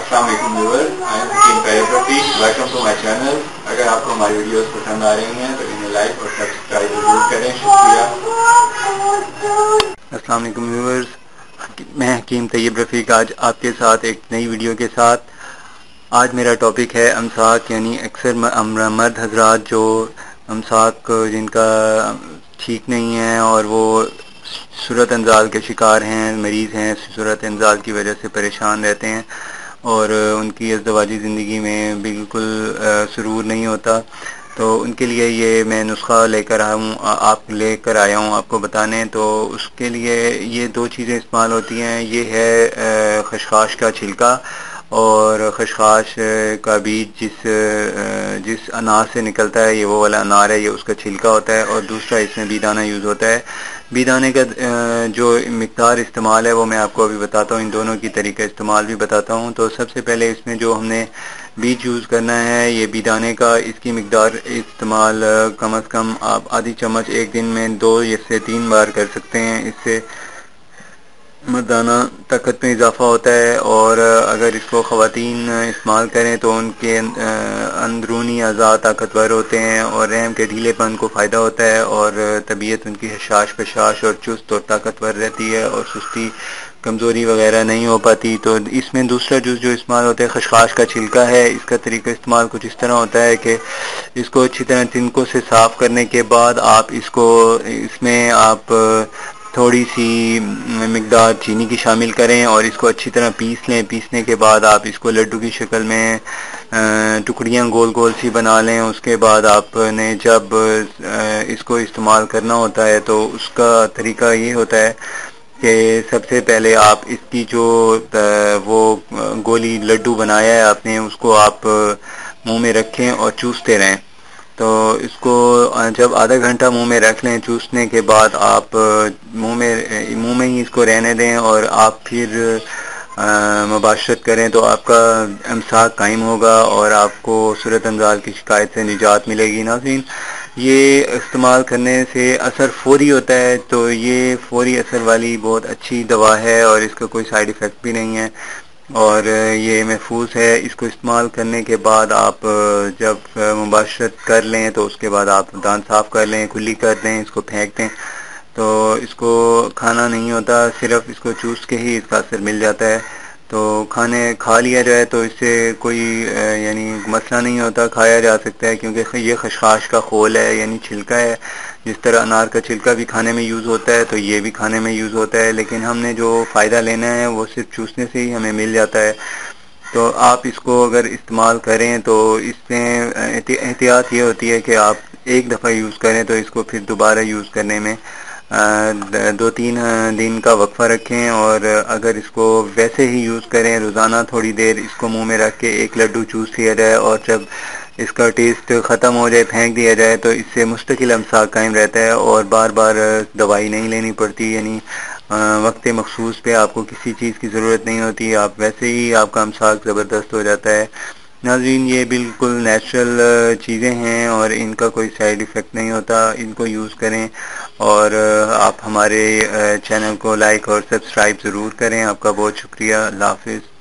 अस्सलाम वालेकुम viewers, I am Hakeem calligraphy. Welcome to my channel. अगर आपको हमारी वीडियोस पसंद आ रही हैं तो इन्हें लाइक और सब्सक्राइब जरूर करें। शुक्रिया। अस्सलाम वालेकुम व्यूअर्स, मैं हकीम तैयब रफ़ीक आज आपके साथ एक नई वीडियो के साथ। आज मेरा टॉपिक है अमसाक, यानी अक्सर मर्द हजरात जो अमसाक जिनका ठीक नहीं है और वो सूरत अंजाल के शिकार हैं, मरीज़ हैं, सूरत अंजाल की वजह से परेशान रहते हैं और उनकी अज़दवाजी ज़िंदगी में बिल्कुल सुरूर नहीं होता, तो उनके लिए ये मैं नुस्खा लेकर आया हूँ आपको बताने। तो उसके लिए ये दो चीज़ें इस्तेमाल होती हैं। ये है खशखाश का छिलका और खशखाश का बीज जिस अनार से निकलता है, ये वो वाला अनार है, ये उसका छिलका होता है। और दूसरा इसमें बीदाना यूज़ होता है। बीदाने का जो मिक़दार इस्तेमाल है वो मैं आपको अभी बताता हूँ, इन दोनों की तरीका इस्तेमाल भी बताता हूँ। तो सबसे पहले इसमें जो हमने बीज यूज़ करना है ये बीदाने का, इसकी मिक़दार इस्तेमाल कम अज़ कम आप आधी चम्मच एक दिन में 2 से 3 बार कर सकते हैं। इससे मर्दाना ताकत में इजाफ़ा होता है और अगर इसको ख़वातीन इस्तेमाल करें तो उनके अंदरूनी अज़ा ताकतवर होते हैं और रहम के ढीलेपन को फ़ायदा होता है और तबीयत उनकी हशाश पशाश और चुस्त और ताकतवर रहती है और सुस्ती कमज़ोरी वगैरह नहीं हो पाती। तो इसमें दूसरा जूस जो इस्तेमाल होता है खशखाश का छिलका है। इसका तरीका इस्तेमाल कुछ इस तरह होता है कि इसको अच्छी तरह तिनकों से साफ़ करने के बाद आप इसमें आप थोड़ी सी मिक़दार चीनी की शामिल करें और इसको अच्छी तरह पीस लें। पीसने के बाद आप इसको लड्डू की शक्ल में टुकड़ियाँ गोल गोल सी बना लें। उसके बाद आपने जब इसको इस्तेमाल करना होता है तो उसका तरीका ये होता है कि सबसे पहले आप इसकी जो वो गोली लड्डू बनाया है आपने, उसको आप मुंह में रखें और चूसते रहें। तो इसको जब आधा घंटा मुंह में रख लें, चूसने के बाद आप मुंह में ही इसको रहने दें और आप फिर मुबाशरत करें तो आपका अमसाक कायम होगा और आपको सूरत अंजाल की शिकायत से निजात मिलेगी। नाज़रीन, ये इस्तेमाल करने से असर फौरी होता है, तो ये फौरी असर वाली बहुत अच्छी दवा है और इसका कोई साइड इफ़ेक्ट भी नहीं है और ये महफूज है। इसको इस्तेमाल करने के बाद आप जब मुबाशरत कर लें तो उसके बाद आप दांत साफ़ कर लें, कुल्ली कर दें, इसको फेंक दें। तो इसको खाना नहीं होता, सिर्फ इसको चूस के ही इसका असर मिल जाता है। तो खा लिया जाए तो इससे कोई यानी मसला नहीं होता, खाया जा सकता है क्योंकि ये खशखाश का खोल है, यानी छिलका है। जिस तरह अनार का छिलका भी खाने में यूज़ होता है तो ये भी खाने में यूज़ होता है, लेकिन हमने जो फ़ायदा लेना है वो सिर्फ चूसने से ही हमें मिल जाता है। तो आप इसको अगर इस्तेमाल करें तो इसमें एहतियात ये होती है कि आप एक दफ़ा यूज़ करें तो इसको फिर दोबारा यूज़ करने में 2-3 दिन का वक्फा रखें और अगर इसको वैसे ही यूज़ करें, रोज़ाना थोड़ी देर इसको मुंह में रख के एक लड्डू चूस लिया जाए और जब इसका टेस्ट ख़त्म हो जाए फेंक दिया जाए तो इससे मुस्तकिल अमसाक कायम रहता है और बार बार दवाई नहीं लेनी पड़ती। यानी वक्त मखसूस पे आपको किसी चीज़ की ज़रूरत नहीं होती, आप वैसे ही आपका अमसाक ज़बरदस्त हो जाता है। नाज़रीन, ये बिल्कुल नेचुरल चीज़ें हैं और इनका कोई साइड इफ़ेक्ट नहीं होता। इनको यूज़ करें और आप हमारे चैनल को लाइक और सब्सक्राइब ज़रूर करें। आपका बहुत शुक्रिया। अल्लाह हाफ़िज़।